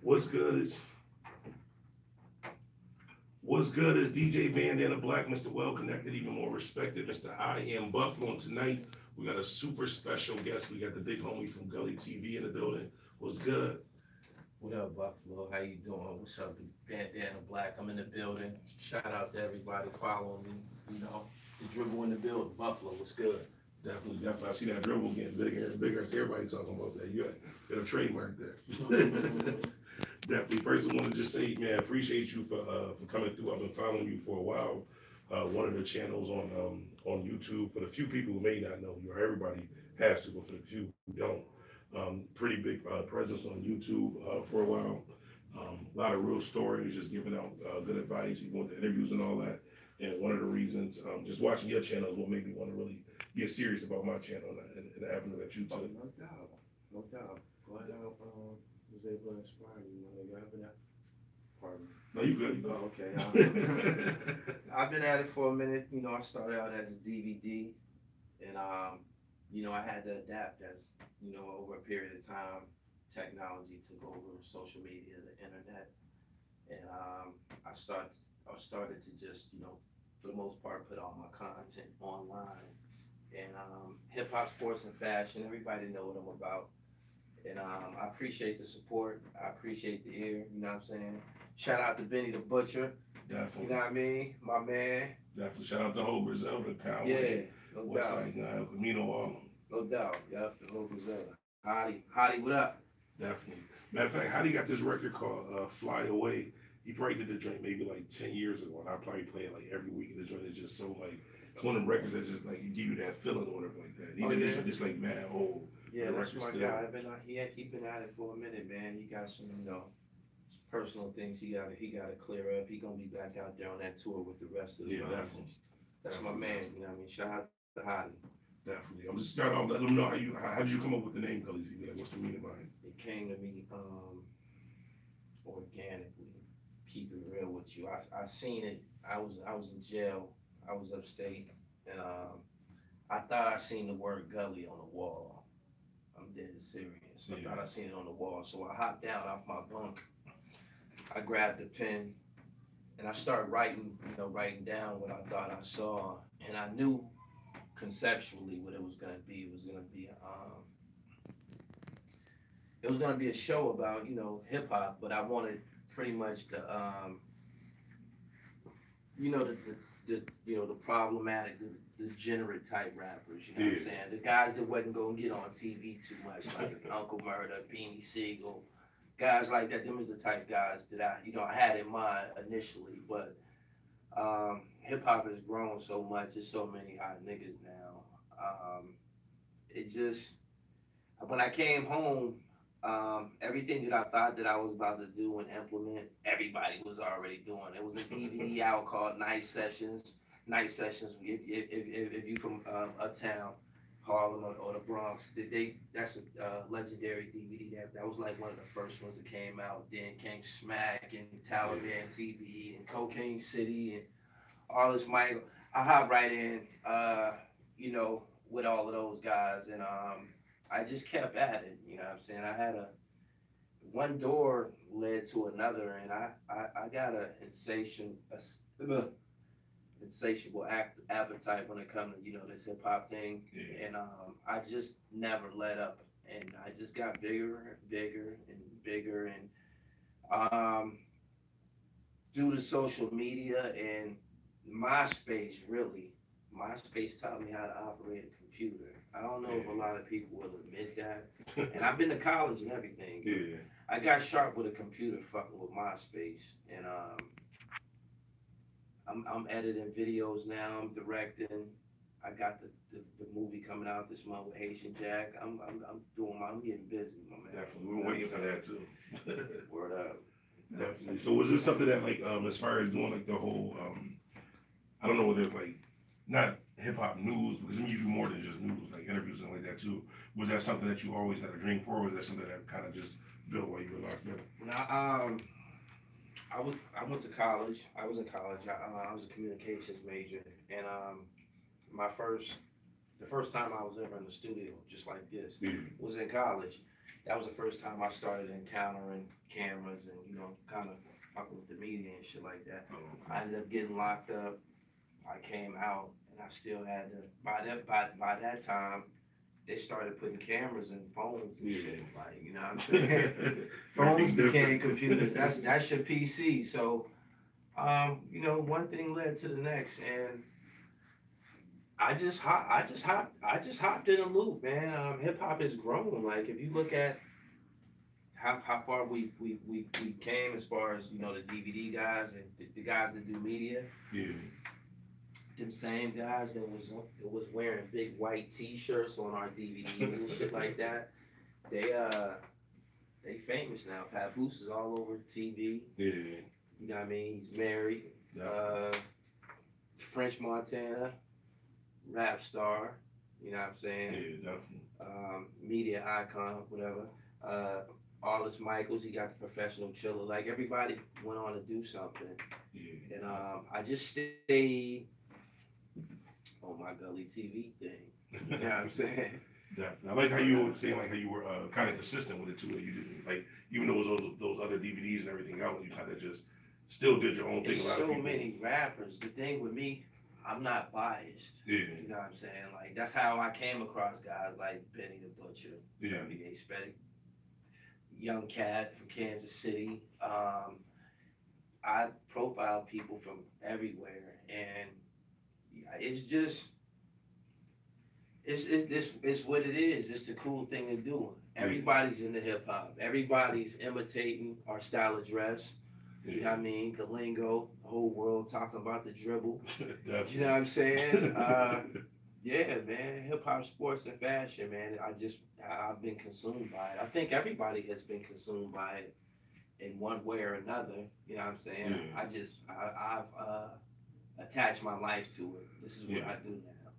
What's good is what's good is DJ Bandana Black, Mr. Well Connected, even more respected, Mr. I Am Buffalo. And tonight we got a super special guest. We got the big homie from Gully TV in the building. What's good? What up, Buffalo? How you doing? What's up, Bandana Black? I'm in the building. Shout out to everybody following me. You know, the dribble in the building. Buffalo, what's good? Definitely, definitely. I see that dribble getting bigger and bigger. I see everybody talking about that. You got a trademark there. Definitely. First, I want to just say, man, appreciate you for coming through. I've been following you for a while. One of the channels on YouTube. For the few people who may not know you, or everybody has to, but for the few who don't, pretty big presence on YouTube for a while. A lot of real stories, just giving out good advice, even with the interviews and all that. And one of the reasons, just watching your channel is what made me want to really get serious about my channel and the avenue that you Oh, took. no doubt. No doubt. Glad I was able to inspire you. You know, I've been at, pardon me. No, you good. You Oh, okay. good. I've been at it for a minute. You know, I started out as a DVD, and you know, I had to adapt as you know over a period of time. Technology took over social media, the internet, and I started to just you know, for the most part, put all my content online. And hip hop, sports, and fashion. Everybody know what I'm about. And I appreciate the support. I appreciate the ear. You know what I'm saying? Shout out to Benny the Butcher. You Definitely. know what I mean? My man. Definitely. Shout out to whole Brazil, the Yeah, Conway, no West doubt. Side, Camino, all No doubt. Yep, the whole Brazil. Hottie. Hottie, what up? definitely. Matter of fact, how do you got this record called Fly Away? He probably did the joint maybe like 10 years ago, and I probably play it like every week. The joint is just so like, it's one of them records that just like give you that feeling or whatever like that. Oh Even this yeah. one just like mad old. Yeah, The that's record my still. guy. I've been he been at it for a minute, man. He got some, you know, personal things he gotta clear up. He gonna be back out there on that tour with the rest of the Yeah, brothers. definitely. That's my man, you know what I mean? Shout out to Hottie. Definitely. I'm just start off, let them know how did you come up with the name Gully TV? Like, what's the meaning behind it? It came to me organically. Keep it real with you. I seen it. I was in jail. I was upstate, and I thought I seen the word gully on the wall. I'm dead serious. I Yeah. thought I seen it on the wall. So I hopped down off my bunk. I grabbed a pen and I started writing, you know, writing down what I thought I saw, and I knew conceptually what it was gonna be. It was gonna be a show about you know hip hop, but I wanted pretty much the you know the you know the problematic, the degenerate type rappers. You know what I'm Yeah. saying? The guys that wasn't gonna get on TV too much, like Uncle Murder, Beanie Siegel, guys like that. Them is the type guys that I you know I had in mind initially, but hip hop has grown so much. There's so many hot niggas now. It just when I came home, everything that I thought that I was about to do and implement, everybody was already doing. It was a DVD out called Night Sessions. Night Sessions. If you from uptown Harlem or the Bronx, that's a legendary DVD. That was like one of the first ones that came out. Then came Smack and Taliban TV and Cocaine City and all this. Michael, I hop right in. You know, with all of those guys and I just kept at it. You know what I'm saying? I had a one door led to another, and I got a insatiable appetite when it comes to you know this hip hop thing, Yeah. and I just never let up, and I just got bigger and bigger and bigger, and due to social media and MySpace, really, MySpace taught me how to operate a computer. I don't know if a lot of people will admit that. And I've been to college and everything. Yeah. I got sharp with a computer fucking with MySpace. And I'm editing videos now, I'm directing. I got the movie coming out this month with Haitian Jack. I'm getting busy, my man. Definitely. We're waiting for that too. Word up. Definitely. So was this something that like as far as doing like the whole I don't know whether it's like not hip hop news because you do more than just news, like interviews and like that too. Was that something that you always had a dream for, or was that something that kind of just built while you were locked up? When I went to college. I was in college. I was a communications major, and the first time I was ever in the studio, just like this, Yeah. was in college. that was the first time I started encountering cameras and, you know, kind of fucking with the media and shit like that. I ended up getting locked up. I came out and I still had to, by that time, they started putting cameras in phones and shit. Like, you know what I'm saying? Phones became computers. That's your PC. So, you know, one thing led to the next, and I just hopped in a loop, man. Hip hop has grown. Like, if you look at how far we came as far as, you know, the DVD guys and the guys that do media. Yeah. Them same guys that was wearing big white T-shirts on our DVDs and shit like that. They famous now. Papoose is all over TV. Yeah. You know what I mean? He's married. French Montana, rap star. You know what I'm saying? Yeah, definitely. Media icon, whatever. Arliss Michaels, he got the professional chiller. Like, everybody went on to do something. Yeah. And I just stayed on my Gully TV thing. You know what I'm saying? Definitely. I like how you were saying, like, how you were kind of consistent with it too. That you didn't, like, even though it was those other DVDs and everything else, you kind of just still did your own thing. There's so many rappers. The thing with me, I'm not biased. Yeah. You know what I'm saying? Like, that's how I came across guys like Benny the Butcher. Yeah. Young Cat from Kansas City. I profile people from everywhere, and it's just it's what it is. It's the cool thing to do. Everybody's into hip hop. Everybody's imitating our style of dress. You know what I mean? The lingo, the whole world talking about the dribble. You know what I'm saying? Yeah, man. Hip hop, sports, and fashion, man. I've been consumed by it. I think everybody has been consumed by it in one way or another. You know what I'm saying? I've attached my life to it. This is what I do now.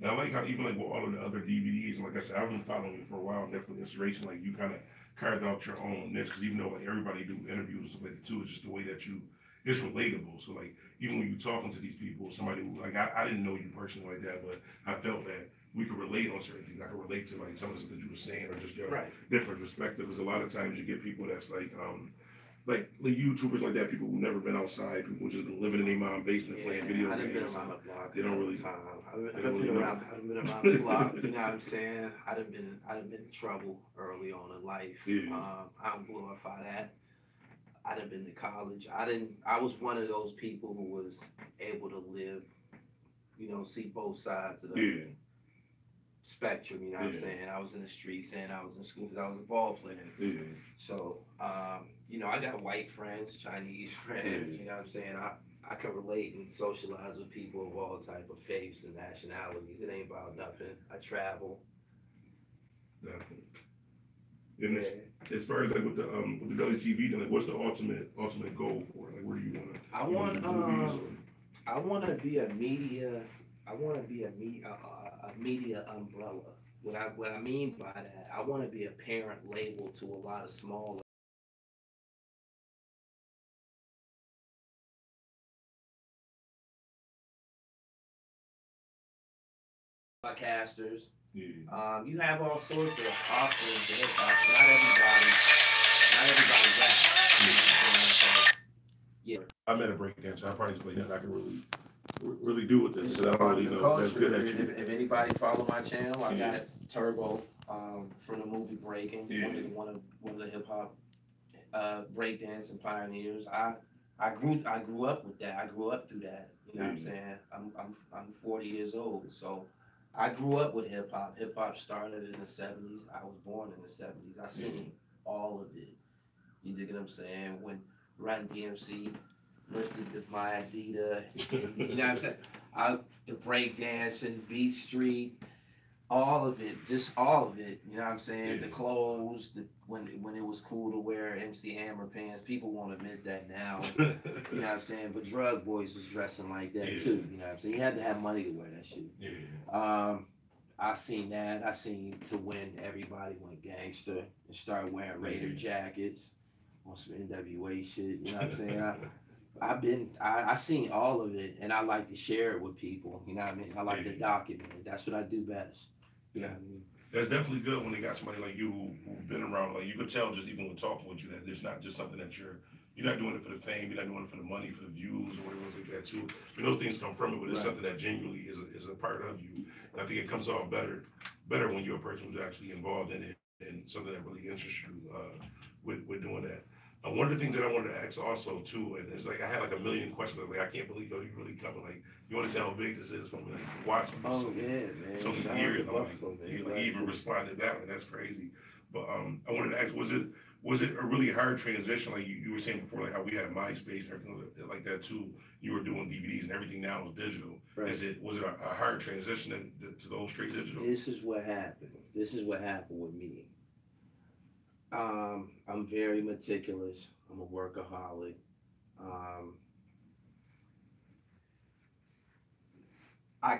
And I like how even like with all of the other DVDs, and like I said, I've been following you for a while. Definitely inspiration. Like, you kind of carved out your own niche, because even though like everybody do interviews and stuff like that too, it's just the way that it's relatable. So like, even when you talking to these people, somebody who, like, I didn't know you personally like that, but I felt that we could relate on certain things. I could relate to like some of the stuff that you were saying, or just your different perspective. Because a lot of times you get people that's like YouTubers like that, people who've never been outside, people who just been living in their mom's basement playing video games. Been around the block. They don't really. I've been around the block. You know what I'm saying? I've been in trouble early on in life. Yeah. I don't glorify that. I done been to college. I was one of those people who was able to live, you know, see both sides of the spectrum. You know what I'm saying? I was in the streets and I was in school because I was a ball player. Yeah. So, you know, I got white friends, Chinese friends. You know what I'm saying? I can relate and socialize with people of all type of faiths and nationalities. It ain't about nothing. I travel. Definitely. And as far as like with the Gully TV, then like, what's the ultimate goal for it? Like, where do you want to? I want to be a media. I want to be a media umbrella. What I mean by that, I want to be a parent label to a lot of smaller podcasters. Yeah. You have all sorts of offerings to hip hop. Not everybody rap. Yeah. I met a breakdancer. I probably just like that. I can really do with this. So I don't really know. That's good. If anybody follow my channel, I got Turbo from the movie Breaking. One of the hip hop breakdancing pioneers. I grew up with that. I grew up through that. You know what I'm saying? I'm 40 years old, so I grew up with hip hop. Hip hop started in the 70s. I was born in the 70s. I seen all of it. You dig what I'm saying? When Run DMC lifted my Adidas, you know what I'm saying? The breakdancing, Beat Street, all of it, just all of it. You know what I'm saying? The clothes, when it was cool to wear MC Hammer pants. People won't admit that now. You know what I'm saying? But Drug Boys was dressing like that too. You know what I'm saying? You had to have money to wear that shit. I seen that. I seen To Win, everybody went gangster and started wearing Raider jackets on some NWA shit. You know what I'm saying? I seen all of it, and I like to share it with people. You know what I mean? I like to document it. That's what I do best. You know what I mean? That's definitely good when they got somebody like you who've been around. Like you could tell just even with talking with you that it's not just something that you're not doing it for the fame, you're not doing it for the money, for the views or whatever like that too. I mean, those things come from it, but it's something that genuinely is a part of you. And I think it comes off better when you're a person who's actually involved in it and something that really interests you with doing that. One of the things that I wanted to ask also too, and it's like I had like a million questions. I was like, I can't believe you really coming. Like, you understand how big this is for me? Like, watching for Oh yeah, man. so Shout many out years. to I'm like, Buffalo, man. you like Right. even responded back. Like, that's crazy. But I wanted to ask, was it a really hard transition? Like you were saying before, like how we had MySpace and everything like that too. You were doing DVDs and everything now is digital. Right. Was it a hard transition to go straight digital? This is what happened. This is what happened with me. I'm very meticulous. I'm a workaholic. Um,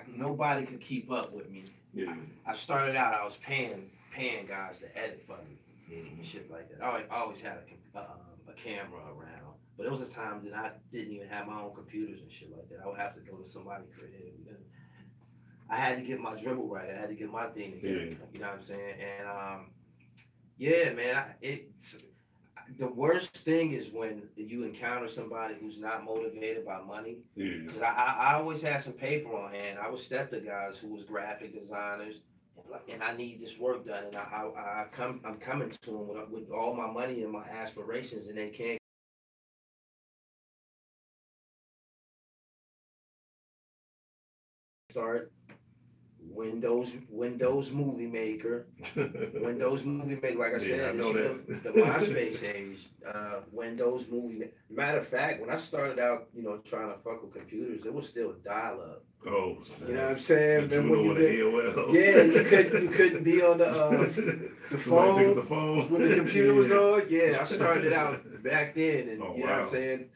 nobody could keep up with me. Yeah. I started out. I was paying guys to edit for me and shit like that. I always had a camera around, but it was a time that I didn't even have my own computers and shit like that. I would have to go to somebody's crib. I had to get my dribble right. I had to get my thing together. Yeah. You know what I'm saying? And yeah, man, it's the worst thing is when you encounter somebody who's not motivated by money. Yeah. Because I always had some paper on hand. I would step to guys who was graphic designers, and I need this work done, and I'm coming to them with all my money and my aspirations, and they can't start. Windows Movie Maker, Windows Movie Maker. Like I said, I know the MySpace age. Windows Movie. Matter of fact, when I started out, trying to fuck with computers, it was still dial-up. Oh, you know what I'm saying? The when you AOL. Yeah, you couldn't be on the phone, the phone when the computer was on. Yeah, I started out back then, and you know what I'm saying.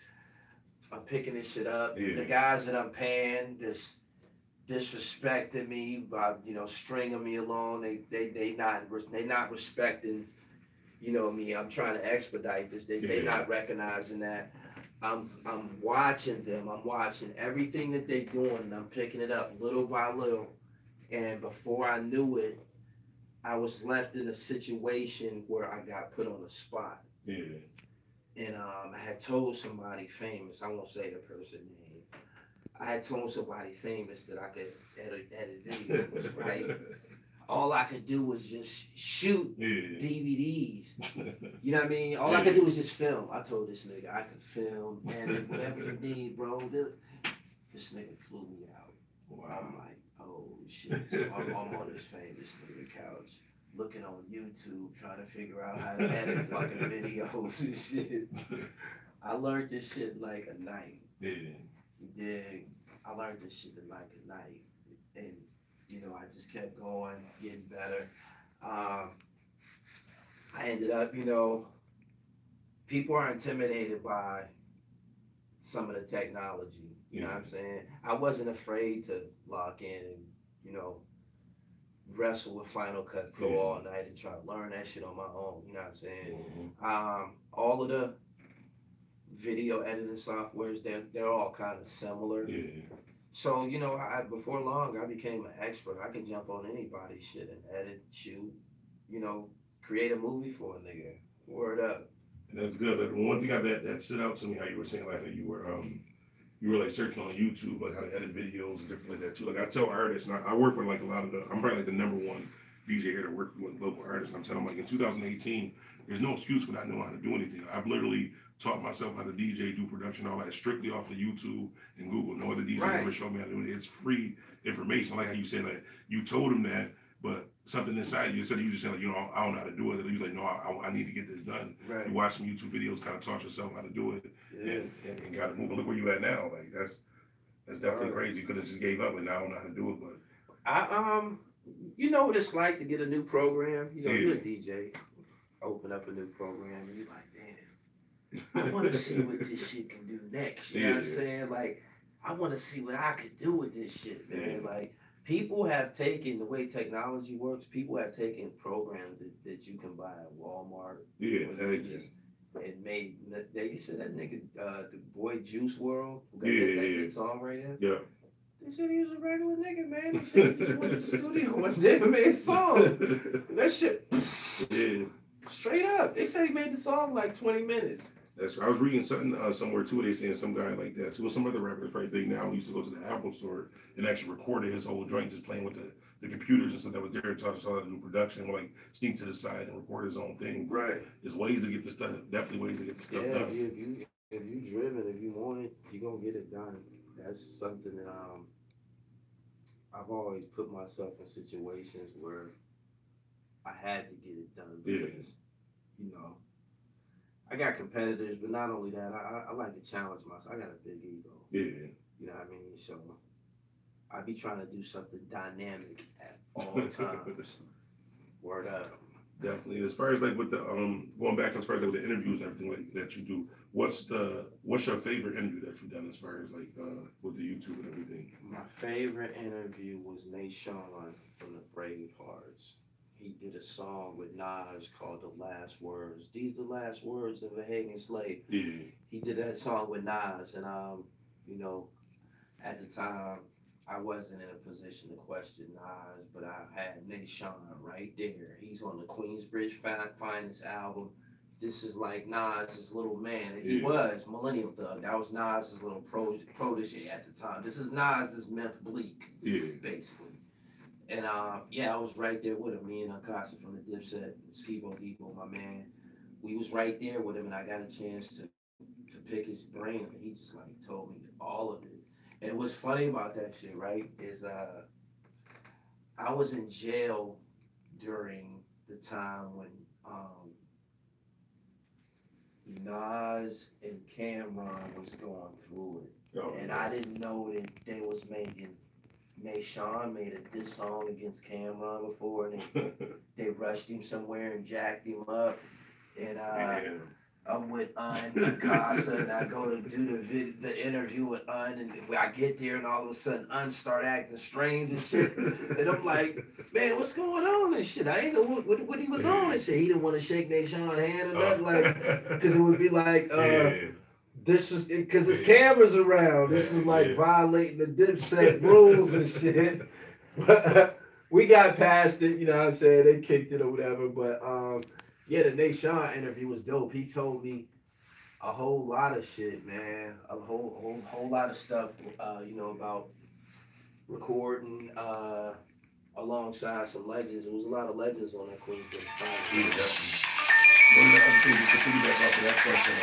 I'm picking this shit up. Yeah. The guys that I'm paying, disrespecting me by stringing me along. They not respecting me. I'm trying to expedite this. They not recognizing that. I'm watching them. I'm watching everything that they doing, and I'm picking it up little by little. And before I knew it, I was left in a situation where I got put on the spot. Yeah. And I had told somebody famous. I won't say the person name. I had told somebody famous that I could edit videos, right? All I could do was just shoot DVDs. You know what I mean? All I could do was just film. I told this nigga I could film, and whatever you need, bro. This nigga flew me out. Wow. I'm like, oh shit. So I'm on this famous nigga couch, looking on YouTube, trying to figure out how to edit fucking videos and shit. I learned this shit in like a night. Yeah. You dig? I learned this shit in like a night, and I just kept going, getting better. I ended up, people are intimidated by some of the technology. You know what I'm saying? I wasn't afraid to lock in and, wrestle with Final Cut Pro all night and try to learn that shit on my own. You know what I'm saying? All of the video editing softwares, they're all kind of similar. Yeah. So, before long, I became an expert. I can jump on anybody's shit and edit, shoot, create a movie for a nigga. Word up. And that's good. But one thing that stood out to me, how you were saying, like, you were like searching on YouTube, like how to edit videos and different like that too. Like I tell artists, and I work with like a lot of I'm probably like the #1 DJ here to work with local artists. I'm telling them, like, in 2018, there's no excuse for not knowing how to do anything. I've literally taught myself how to DJ, do production, all that strictly off of YouTube and Google. No other DJ ever showed me how to do it. It's free information. Like how you said, like you told them that, but something inside you, instead of you just saying, like, I don't know how to do it. You're like, no, I need to get this done. Right. You watch some YouTube videos, kind of taught yourself how to do it, and got it moving. Look where you at now. Like that's definitely crazy. You could have just gave up and now I don't know how to do it. But you know what it's like to get a new program. You're a DJ, open up a new program, and you're like, man, I want to see what this shit can do next. You know what I'm saying? Like, I want to see what I could do with this shit, man. Like, people have taken the way technology works. People have taken programs that you can buy at Walmart. And made. They said that nigga, the boy Juice WRLD, who got that song right here. Yeah. They said he was a regular nigga, man. They said he just went to the studio one day and made a song. That shit, Yeah. straight up. They said he made the song like 20 minutes. That's right. I was reading something somewhere too. They saying some guy like that too. Some other rapper that's probably big now. He used to go to the Apple store and actually recorded his whole joint, just playing with the computers and stuff that was there. Taught us how to do production, like sneak to the side and record his own thing. Right. There's ways to get the stuff. Definitely ways to get the stuff done. If you driven, if you want it, you gonna get it done. That's something that I've always put myself in situations where I had to get it done because, you know, I got competitors, but not only that, I like to challenge myself. I got a big ego. Yeah. You know what I mean? So I be trying to do something dynamic at all times. Word up. Definitely. And as far as like with the going back as far as like with the interviews and everything like that you do, what's your favorite interview that you've done as far as like with the YouTube and everything? My favorite interview was Nate Sean from the Bravehearts. He did a song with Nas called The Last Words. These the last words of a Hagen slave. Yeah. He did that song with Nas, and you know, at the time I wasn't in a position to question Nas, but I had Nate Sean right there. He's on the Queensbridge Finest album. This is like Nas's little man. And he was Millennium Thug. That was Nas's little protege at the time. This is Nas's Meth Bleak, basically. And yeah, I was right there with him. Me and Akasa from the Dipset, Skibo Depot, my man. We was right there with him, and I got a chance to pick his brain, and he just like told me all of it. And what's funny about that shit, right, is I was in jail during the time when Nas and Cameron was going through it. Oh, and I didn't know that they was making, Sean made a diss song against Cameron before, and they rushed him somewhere and jacked him up. And I'm with and Casa, and I go to do the interview with and I get there, and all of a sudden start acting strange and shit. And I'm like, man, what's going on and shit? I ain't know what he was on and shit. He didn't want to shake Nate Sean's hand or nothing, like, because it would be like, this is because his cameras around. This is like violating the Dipset rules and shit. But we got past it, you know what I'm saying? They kicked it or whatever, but yeah, the Nate Sean interview was dope. He told me a whole lot of shit, man. A whole lot of stuff, you know, about recording alongside some legends. There was a lot of legends on that Queensbridge. Yeah, definitely. One of the other things, just to piggyback off of that question,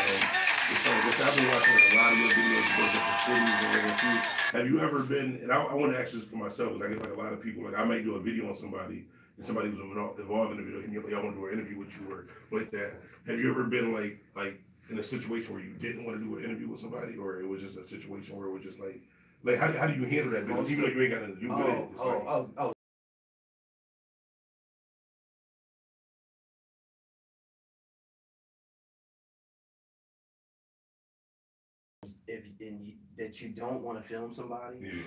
I've been watching like, a lot of your videos to go to different cities and everything. Have you ever been, and I want to ask this for myself, because I get like a lot of people, like I might do a video on somebody, and somebody was involved in the video, and I want to do an interview with you or like that. Have you ever been like in a situation where you didn't want to do an interview with somebody, or it was just a situation where it was just like how do you handle that? Because even though you ain't got to do it, that you don't want to film somebody,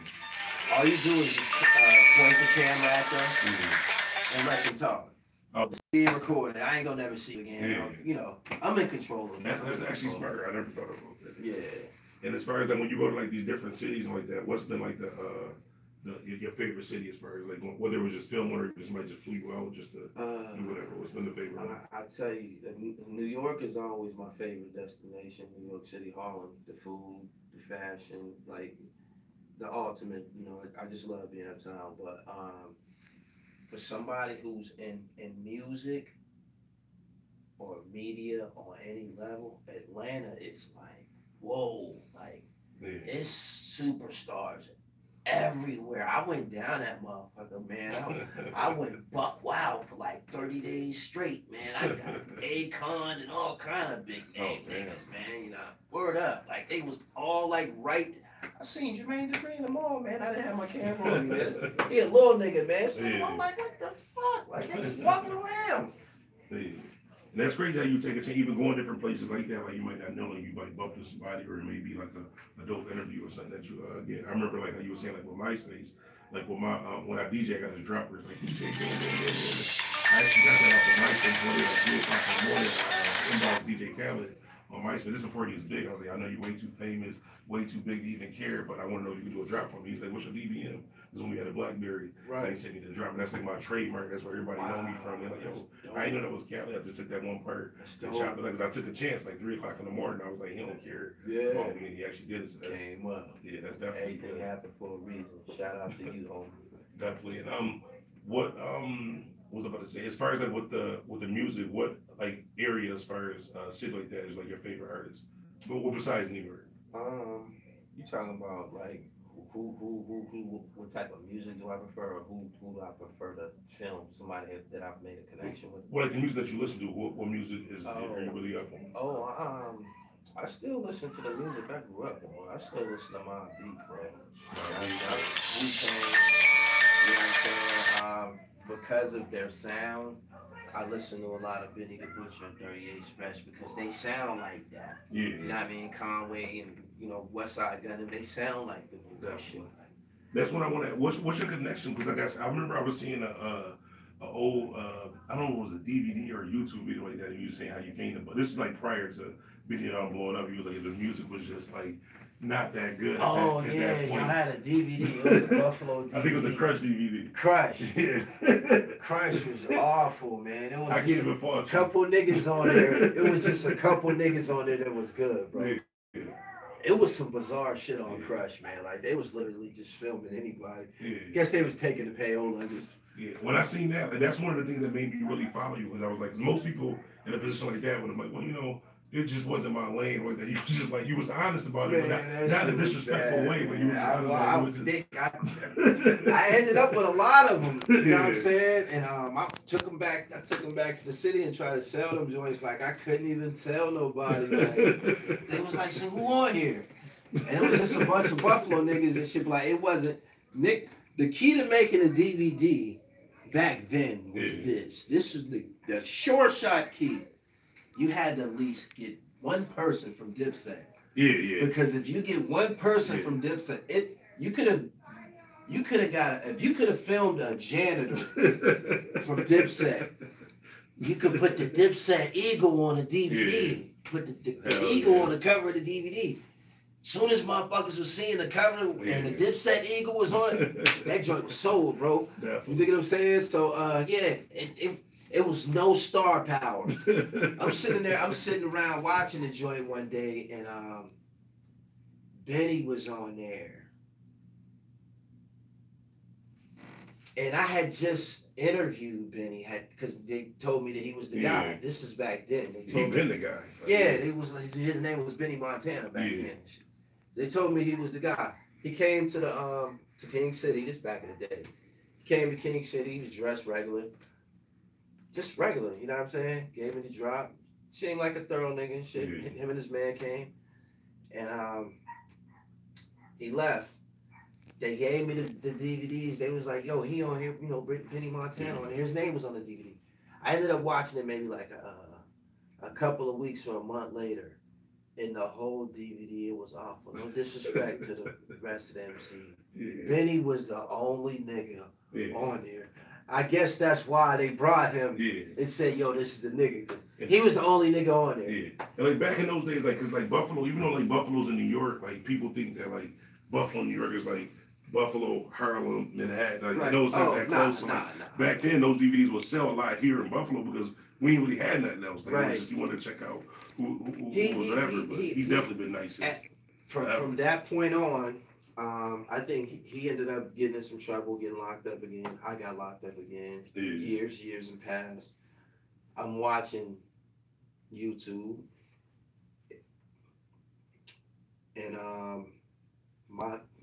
all you do is just point the camera at them and let them talk. It's being recorded. I ain't gonna never see you again. You know, I'm in control of it. That's actually smart. I never thought about that. Yeah. And as far as like when you go to like these different cities and like that, what's been like your favorite city as far as like whether it was just filming or somebody just flew you out just to do whatever? What's been the favorite one? I tell you, New York is always my favorite destination. New York City, Harlem, the food, the fashion, like the ultimate. You know, I just love being uptown. But for somebody who's in music or media on any level, Atlanta is like, whoa, like it's superstars everywhere. I went down that motherfucker, man. I went buck wild for like 30 days straight, man. I got Akon and all kind of big name niggas, man. You know, word up. Like they was all like right. I seen Jermaine Dupri in the mall, man. I didn't have my camera on me, man. He a little nigga, man. So I'm like, what the fuck? Like they just walking around. And that's crazy how you take a chance, even going different places like that, like you might not know, like you might bump into somebody, or it may be like a dope interview or something that you get. I remember like how you were saying like with MySpace, like with my when I DJ, I got his droppers like DJ. I actually got that off of MySpace one day at 3 o'clock in the morning. I inboxed DJ Khaled on MySpace. This is before he was big. I was like, I know you're way too famous, way too big to even care, but I want to know if you can do a drop for me. He's like, what's your DBM? This is when we had a BlackBerry. Right. They sent me the drop, and that's like my trademark. That's where everybody know me from. They're like, yo, I didn't know that was Cali. I just took that one part and chopped it. Like, 'cause I took a chance, like 3 o'clock in the morning. I was like, he don't care. Yeah. About me, and he actually did it. So that's, Came up. Yeah, that's definitely Everything happened for a reason. Shout out to you, homie. Definitely. And what was I about to say? As far as like with the music, what like area as far as shit like that is like your favorite artist? But what besides New York? You talking about like what type of music do I prefer, or who do I prefer to film? Somebody that I've made a connection with. What like the music that you listen to? What music are you really up on? I still listen to the music I grew up on. I still listen to my beat, bro. Wu-Tang, you know what I'm saying? Because of their sound, I listen to a lot of Benny the Butcher and 38 Special because they sound like that. Yeah. You know what I mean? Conway and, you know, Westside Gun, they sound like the shit. That's what I want to. What's your connection? Because I remember I was seeing a old I don't know if it was a DVD or a YouTube video like that. And you were saying how you came to, but this is like prior to Benny blowing up. You was like the music was just like not that good. Oh at yeah, that point. y'all had a DVD. It was a Buffalo DVD. I think it was a Crush DVD. Crush. Yeah. Crush was awful, man. It was I can't even fault a couple niggas on there. It was just a couple niggas on there that was good, bro. Yeah. It was some bizarre shit on Crush, man. Like they was literally just filming anybody. Yeah. Guess they was taking the payola and just. Yeah. When I seen that, like, that's one of the things that made me really follow you. Because I was like, 'cause most people in a position like that would have like, well, you know, it just wasn't my lane. Like that, you was just like, you was honest about it, Man, but not in a disrespectful way, but you was honest. I ended up with a lot of them. You know what I'm saying? And I took them back to the city and tried to sell them joints. Like I couldn't even tell nobody. Like they was like, so who on here? And it was just a bunch of Buffalo niggas and shit. Like it wasn't Nick. The key to making a DVD back then was this. This was the short shot key. You had to at least get one person from Dipset. Yeah. Because if you get one person from Dipset, you could have filmed a janitor from Dipset. You could put the Dipset eagle on the DVD. Put the eagle on the cover of the DVD. Soon as motherfuckers was seeing the cover and the Dipset eagle was on it, that joint was sold, bro. Definitely. You dig what I'm saying? So it was no star power. I'm sitting around watching the joint one day, and Benny was on there. And I had just interviewed Benny, because they told me that he was the guy. This is back then. They told me the guy. His name was Benny Montana back then. They told me he was the guy. He came to to King City, this back in the day. He came to King City, he was dressed regular. Just regular, you know what I'm saying? Gave me the drop. Seemed like a thorough nigga and shit. Yeah. Him and his man came. And he left. They gave me the DVDs. They was like, yo, he on here, you know, Benny Montana on here. His name was on the DVD. I ended up watching it maybe like a couple of weeks or a month later. And the whole DVD, it was awful. No disrespect to the rest of the MC. Yeah. Benny was the only nigga on there. I guess that's why they brought him and said, yo, this is the nigga. He was the only nigga on there. Yeah. And like back in those days, like, cause like Buffalo, even though like Buffalo's in New York, like people think that like Buffalo, New York is like Buffalo, Harlem, Manhattan. Like, I know it's not that close. So, back then, those DVDs would sell a lot here in Buffalo because we ain't really had nothing else. Like, it was just, you wanted to check out who was whatever. But he's definitely been nice since. From that point on, I think he ended up getting in some trouble, getting locked up again. I got locked up again. Years and past. I'm watching YouTube, and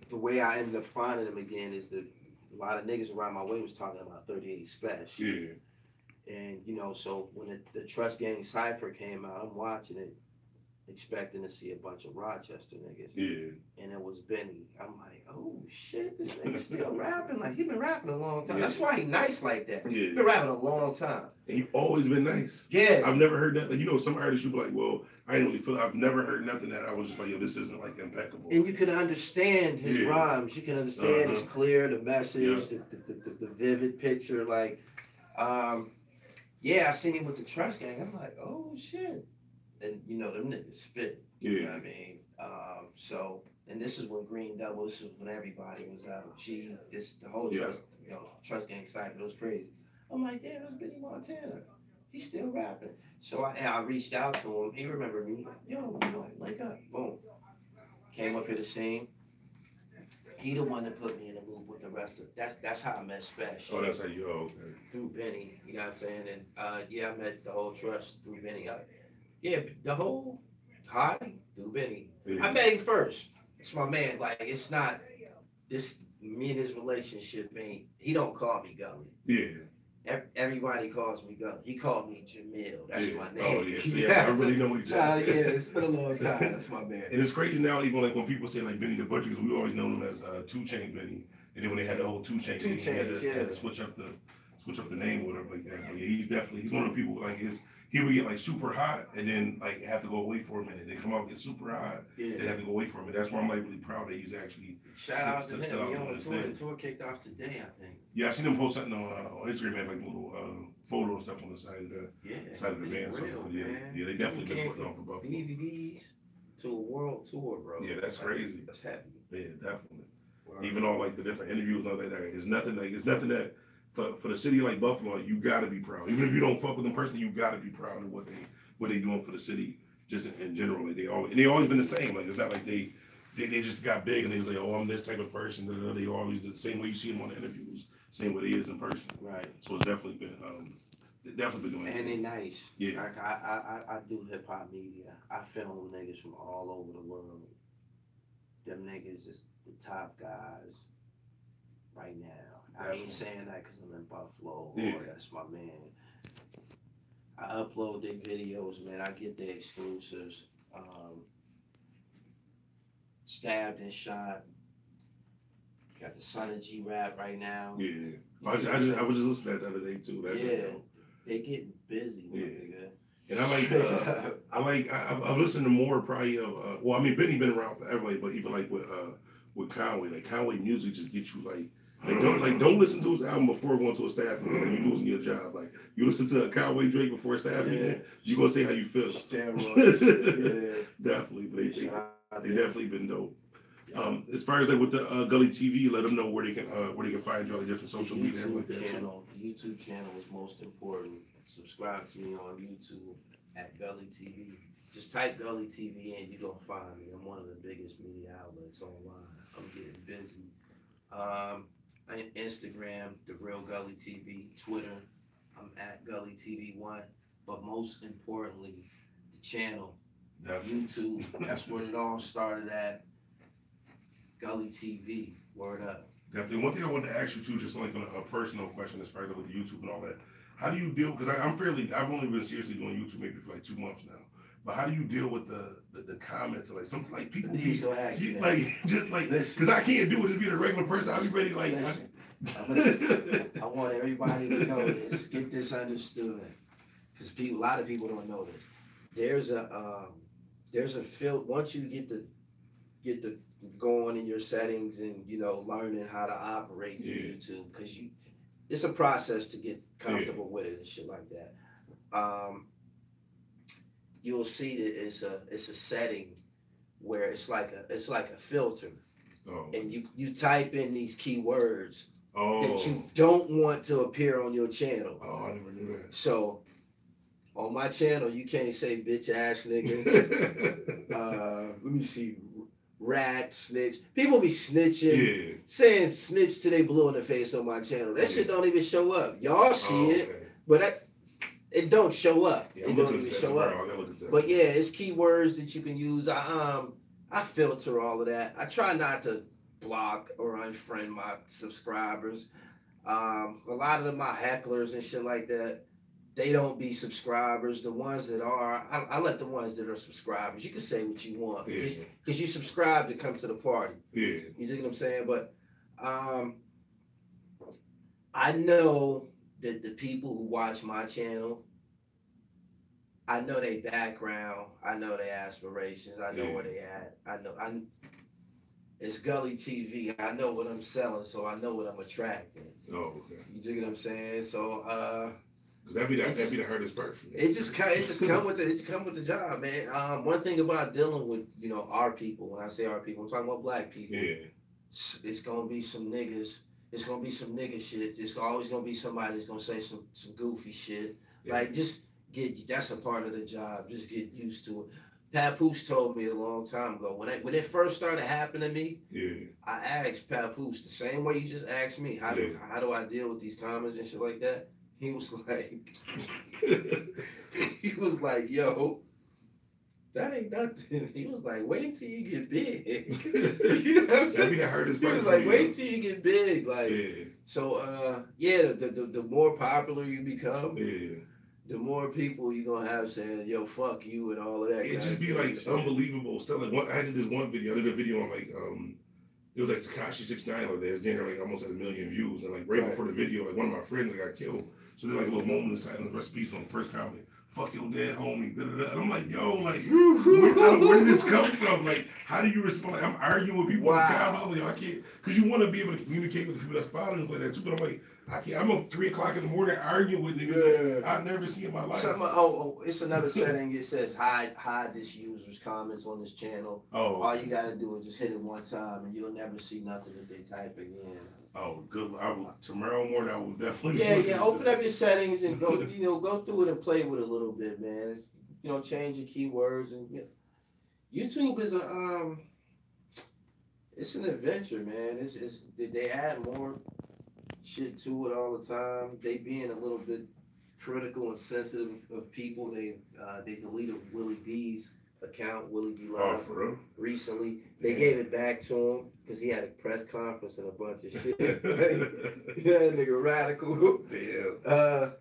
the way I ended up finding him again is that a lot of niggas around my way was talking about 38 Special. Yeah. And, you know, so when the Trust Gang Cypher came out, I'm watching it, expecting to see a bunch of Rochester niggas. Yeah. And it was Benny. I'm like, oh shit, this nigga's still rapping. Like, he been rapping a long time. That's why he nice like that. Yeah. He been rapping a long time. And you've always been nice. Yeah. I've never heard that. Like, you know, some artists you be like, well, I ain't really feel. I've never heard nothing that I was just like, yo, this isn't like impeccable. And you can understand his rhymes. You can understand it's clear, the message, the vivid picture. Like, I seen him with the Trust Gang. I'm like, oh shit. and you know them niggas spit. Yeah. You know what I mean? So, and this is when Green Double. This is when everybody was out. This the whole Trust Gang cypher was crazy. I'm like, damn, that's Benny Montana. He's still rapping. So I reached out to him. He remembered me. Yo, wake up. Boom. Came up here to sing. He the one that put me in the loop with the rest of. That's how I met Special. Oh, that's how you. Oh, okay. Through Benny, you know what I'm saying? And I met the whole trust through Benny. The whole Hottie through Benny. Yeah. I met him first. It's my man. Like it's not this me and his relationship ain't. He don't call me Gully. Yeah. Everybody calls me Gully. He called me Jamil. That's my name. Oh yeah. I really know each other. Yeah, it's been a long time. That's my man. And it's crazy now, even like when people say like Benny the Butcher, because we always know him as 2 Chainz Benny, and then when they had the whole 2 Chainz, he had to switch up the name or whatever like that. But yeah, he's one of the people like he would get like super hot and then like have to go away for a minute. They come out get super hot, and have to go away for a minute. That's why I'm like really proud that he's actually shout out to him. He on the tour. The tour kicked off today, I think. Yeah, I seen him post something on Instagram, had like little photo and stuff on the side of the van. Real, yeah, they definitely been putting on for Buffalo. DVDs to a world tour, bro. Yeah, that's crazy. That's heavy. Yeah, definitely. Even all like the different interviews and all that. It's nothing that for the city like Buffalo, you gotta be proud. Even if you don't fuck with them personally, you gotta be proud of what they doing for the city, just in general. Like they always been the same. Like it's not like they just got big and they was like, oh, I'm this type of person. They always the same way you see them on the interviews, same way they is in person. Right. So it's definitely been doing. And they nice. Yeah. Like I do hip hop media. I film niggas from all over the world. Them niggas is the top guys right now. I ain't saying that because I'm in Buffalo or that's my man. I upload their videos, man. I get their exclusives. Stabbed and Shot. Got the Son of G Rap right now. Yeah. I was just listening to that the other day too. They getting busy, nigga. And I've listened to more probably of Benny been around forever, but even like with Conway, like Conway music just gets you don't listen to his album before going to a staff meeting. You're losing your job. Like you listen to a Conway Drake before a staff meeting, you gonna say how you feel. Steroids. Definitely. They definitely been dope. As far as like with the Gully TV, let them know where they can find you on the different social media and like that. The YouTube channel is most important. Subscribe to me on YouTube at Gully TV. Just type Gully TV and you're gonna find me. I'm one of the biggest media outlets online. I'm getting busy. Instagram, The Real Gully TV. Twitter, I'm at Gully TV1. But most importantly, the channel, YouTube. That's where it all started at. Gully TV. Word up. Definitely. One thing I wanted to ask you too, just like a personal question as far as with the YouTube and all that. How do you deal? Because I've only been seriously doing YouTube maybe for like 2 months now. But how do you deal with the comments or like something like people because I can't do it just being a regular person. I'll be ready like. Listen, I want everybody to know this. Get this understood, because a lot of people don't know this. There's a field once you get the going in your settings and learning how to operate YouTube, because it's a process to get comfortable with it and shit like that. You'll see that it's a setting where it's like a filter, and you type in these keywords that you don't want to appear on your channel. Oh, I never knew that. So on my channel, you can't say bitch ass nigga. Let me see. Rat, snitch. People be snitching, saying snitch till they blue in the face on my channel. That shit don't even show up. Y'all see it, but it don't show up. It don't even show up. But yeah, it's keywords that you can use. I filter all of that. I try not to block or unfriend my subscribers. A lot of them are hecklers and shit like that. They don't be subscribers. The ones that are, I let the ones that are subscribers. You can say what you want because you subscribe to come to the party. Yeah. You see what I'm saying? But I know that the people who watch my channel, I know their background. I know their aspirations. I know where they at. It's Gully TV. I know what I'm selling, so I know what I'm attracting. Oh, okay. You see what I'm saying? So Cause that'd be the hardest part. It just come with the job, man. One thing about dealing with our people. When I say our people, I'm talking about black people. Yeah. It's gonna be some niggas. It's gonna be some nigga shit. It's always gonna be somebody that's gonna say some goofy shit. Yeah. Like just that's a part of the job. Just get used to it. Papoose told me a long time ago when it first started happening to me. Yeah. I asked Papoose the same way you just asked me. How do I deal with these comments and shit like that? He was like, yo, that ain't nothing. He was like, wait till you get big. You know what I'm saying? That'd be the hardest part. He was like, wait till you get big. Like, yeah. So, the more popular you become, yeah, the more people you're gonna have saying, yo, fuck you and all of that. It just be like unbelievable stuff. Like I did this one video. I did a video on like it was like Tekashi 6ix9ine or there. It's generated like almost at 1 million views. And like right before the video, like one of my friends got killed. So there's like a little moment of silence, rest in peace on the first comment. Fuck your dead homie. Da, da, da. And I'm like, yo, like, where did this come from? Like, how do you respond? Like, I'm arguing with people in the comments. I'm like, yo, I can't, because you want to be able to communicate with the people that's following like that too. But I'm like, I can't. I'm up 3 o'clock in the morning arguing with niggas that I've never seen in my life. It's another setting. It says hide this user's comments on this channel. Oh. All you gotta do is just hit it one time, and you'll never see nothing that they type again. Oh, good. Tomorrow morning I will definitely. Yeah. Open up your settings and go. Go through it and play with it a little bit, man. Change your keywords and YouTube is it's an adventure, man. They add more shit to it all the time. They being a little bit critical and sensitive of people. They deleted Willie D's account, Willie D Love, recently. They gave it back to him because he had a press conference and a bunch of shit. Yeah, nigga, radical. Yeah.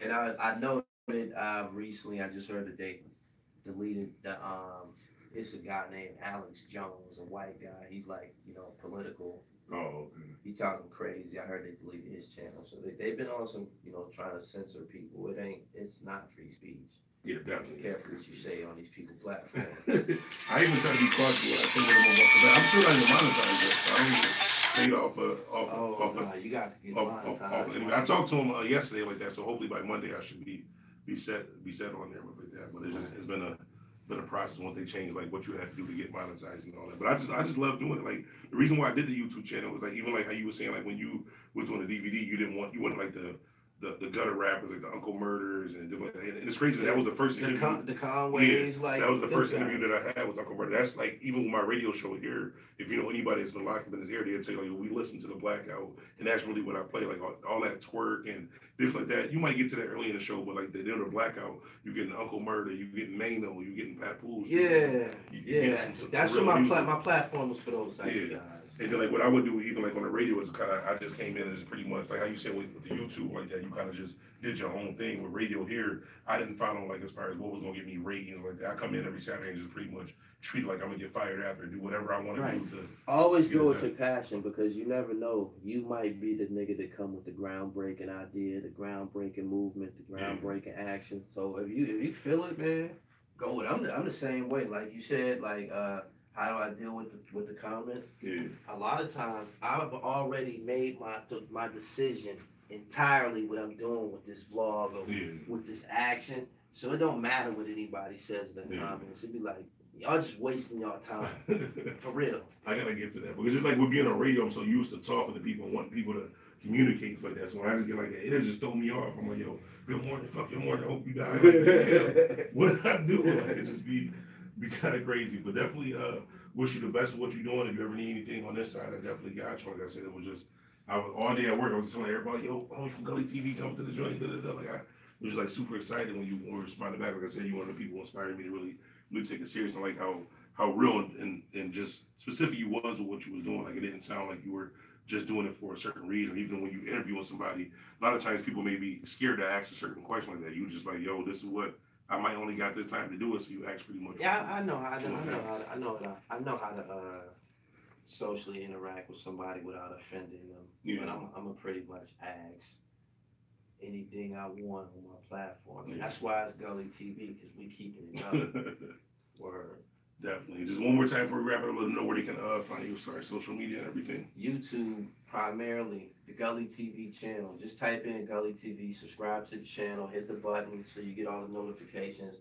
And I know that recently I just heard that they deleted the it's a guy named Alex Jones, a white guy. He's like political. Oh, okay. He talking crazy. I heard they deleted his channel. So they've been on some, trying to censor people. It's not free speech. Yeah, definitely. Be careful what you say on these people platforms. I even try to be cautious when I say what I'm about. I'm still not even monetized yet, so I don't even take it you got to get monetized. I talked to him yesterday like that, so hopefully by Monday I should be set on there with that. But it's been a process once they change like what you have to do to get monetized and all that. But I just love doing it. Like the reason why I did the YouTube channel was like even like how you were saying like when you was doing the DVD, you wanted like the gutter rappers like the Uncle Murders and it's crazy that was the first interview. The Conways, that was the first interview that I had with Uncle Murder. That's like even with my radio show here. If you know anybody that's been locked up in this area, they'll tell you like we listen to the Blackout, and that's really what I play. Like all that twerk and different like that. You might get to that early in the show, but like the Blackout, you getting Uncle Murder, you getting Mano, you getting Papoose. That's what my platform was for those type of guys. And then like what I would do even like on the radio is kind of I just came in and just pretty much like how you said with the YouTube like that, you kind of just did your own thing. With radio here, I didn't follow like as far as what was gonna give me ratings like that. I come in every Saturday and just pretty much treat it like I'm gonna get fired after and do whatever I want to do. Always go with your passion because you never know. You might be the nigga that come with the groundbreaking idea, the groundbreaking movement, the groundbreaking action. So if you feel it, man, go with it. I'm the same way. Like you said, like how do I deal with the comments? Yeah. A lot of times I've already made my decision entirely what I'm doing with this vlog or with this action. So it don't matter what anybody says in the comments. It'd be like, y'all just wasting y'all time. For real. I gotta get to that. Because just like with being on radio, I'm so used to talking to people and wanting people to communicate like that. So when I just get like that, it'll just throw me off. I'm like, yo, good morning, fuck your morning, I hope you die. Like, damn, what did I do? Like it just be kind of crazy. But definitely wish you the best of what you're doing. If you ever need anything on this side, I definitely got you. Like I said, it was just I was all day at work. I was just telling everybody, yo, homie from Gully TV coming to the joint. Like I was just like super excited when you responded back. Like I said, you one of the people who inspired me to really take it serious. And like how real and just specific you was with what you was doing. Like it didn't sound like you were just doing it for a certain reason. Even when you interviewing somebody, a lot of times people may be scared to ask a certain question like that. You just like, yo, this is what I might only got this time to do it. So you ask pretty much. Yeah, I know how to socially interact with somebody without offending them. Yeah. But I'm a pretty much ask anything I want on my platform. And that's why it's Gully TV, because we keeping it up. Word. Definitely. Just one more time before we wrap it up, let them know where they can find you as far as social media and everything. YouTube primarily, the Gully TV channel. Just type in Gully TV, subscribe to the channel, hit the button so you get all the notifications.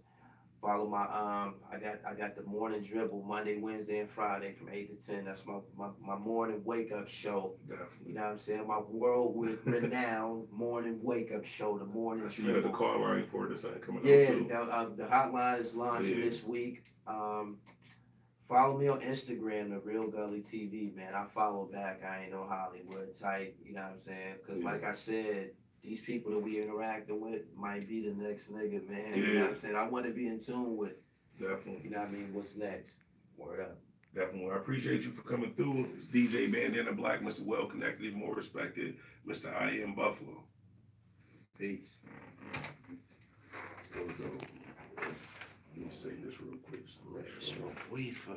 Follow my I got the morning dribble Monday, Wednesday, and Friday from 8 to 10. That's my morning wake up show. Definitely. You know what I'm saying? My world renowned morning wake up show, the morning I see dribble. you got the call line for it. That's coming Yeah, out too. the hotline is launching this week. Follow me on Instagram, the Real Gully TV, man. I follow back. I ain't no Hollywood type. You know what I'm saying? Because like I said, these people that we interacting with might be the next nigga, man. You know what I'm saying? I want to be in tune with, definitely. You know what I mean? What's next? Word up. Definitely. I appreciate you for coming through. It's DJ Bandana Black, Mr. Well Connected, even more respected, Mr. I Am Buffalo. Peace. There we go. Let me say this real quick. Smoke weed for.